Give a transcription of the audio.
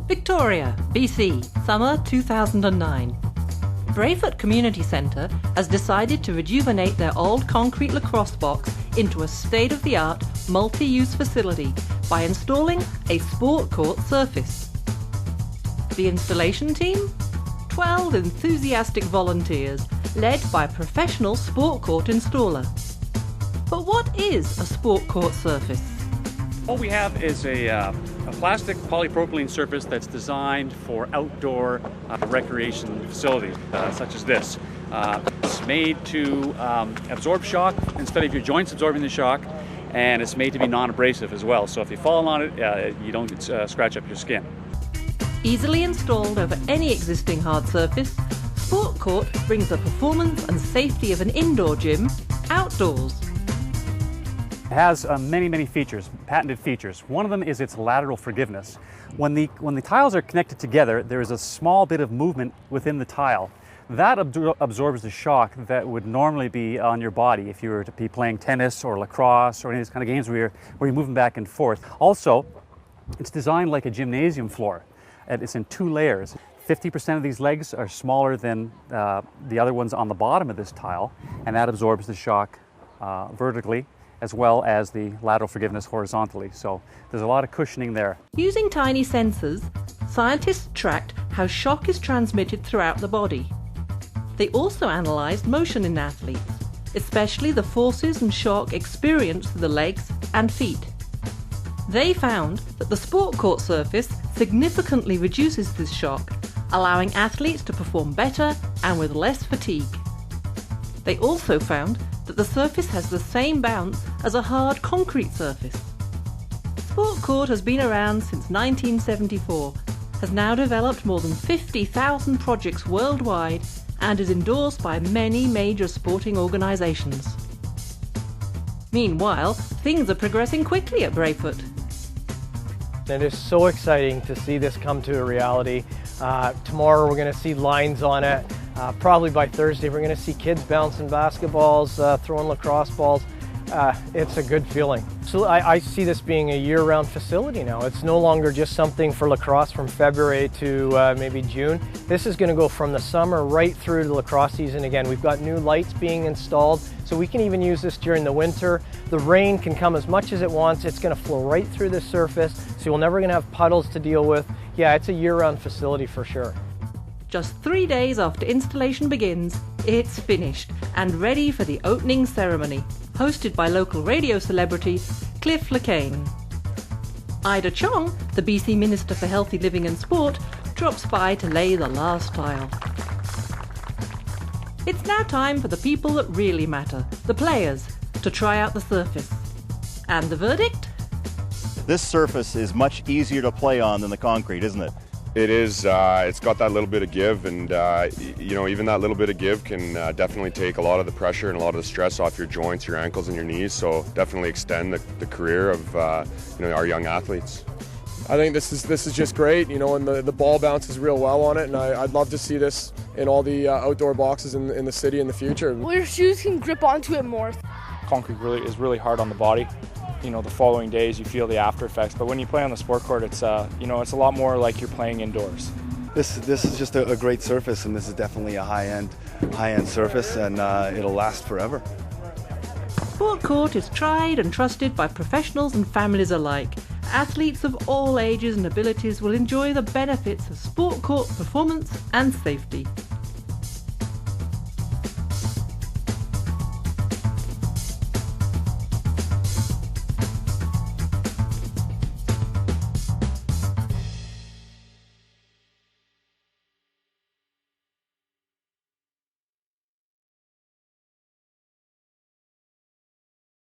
Victoria, BC, summer 2009. Brayfoot Community Centre has decided to rejuvenate their old concrete lacrosse box into a state-of-the-art multi-use facility by installing a sport court surface. The installation team? 12 enthusiastic volunteers led by a professional sport court installer. But what is a sport court surface? What we have is a plastic polypropylene surface that's designed for outdoor recreation facilities, such as this. It's made to absorb shock instead of your joints absorbing the shock, and it's made to be non-abrasive as well. So if you fall on it, you don't scratch up your skin. Easily installed over any existing hard surface, Sport Court brings the performance and safety of an indoor gym outdoors. It has many features, patented features. One of them is its lateral forgiveness. When the tiles are connected together, there is a small bit of movement within the tile. That absorbs the shock that would normally be on your body if you were to be playing tennis or lacrosse or any of these kind of games where you're moving back and forth. Also, it's designed like a gymnasium floor. It's in 2 layers. 50% of these legs are smaller than the other ones on the bottom of this tile, and that absorbs the shock vertically, as well as the lateral forgiveness horizontally. So there's a lot of cushioning there. Using tiny sensors, scientists tracked how shock is transmitted throughout the body. They also analysed motion in athletes, especially the forces and shock experienced through the legs and feet. They found that the sport court surface significantly reduces this shock, allowing athletes to perform better and with less fatigue. They also found that the surface has the same bounce as a hard concrete surface. Sport Court has been around since 1974, has now developed more than 50,000 projects worldwide, and is endorsed by many major sporting organisations. Meanwhile, things are progressing quickly at Brayfoot. It is so exciting to see this come to a reality. Tomorrow we're going to see lines on it. Probably by Thursday we're going to see kids bouncing basketballs, throwing lacrosse balls. It's a good feeling. So I see this being a year-round facility now. It's no longer just something for lacrosse from February to maybe June. This is going to go from the summer right through the lacrosse season again. We've got new lights being installed, so we can even use this during the winter. The rain can come as much as it wants. It's going to flow right through the surface, so you're never going to have puddles to deal with. Yeah, it's a year-round facility for sure. Just 3 days after installation begins, it's finished and ready for the opening ceremony, hosted by local radio celebrity Cliff Lacane. Ida Chong, the BC Minister for Healthy Living and Sport, drops by to lay the last tile. It's now time for the people that really matter, the players, to try out the surface. And the verdict? This surface is much easier to play on than the concrete, isn't it? It is. It's got that little bit of give, and even that little bit of give can definitely take a lot of the pressure and a lot of the stress off your joints, your ankles, and your knees. So definitely extend the career of our young athletes. I think this is just great, and the ball bounces real well on it, and I'd love to see this in all the outdoor boxes in the city in the future. Well, your shoes can grip onto it more. Concrete is really hard on the body. The following days you feel the after effects, but when you play on the sport court, it's it's a lot more like you're playing indoors. This is just a great surface, and this is definitely a high-end surface, and it'll last forever. Sport Court is tried and trusted by professionals and families alike. Athletes of all ages and abilities will enjoy the benefits of Sport Court performance and safety.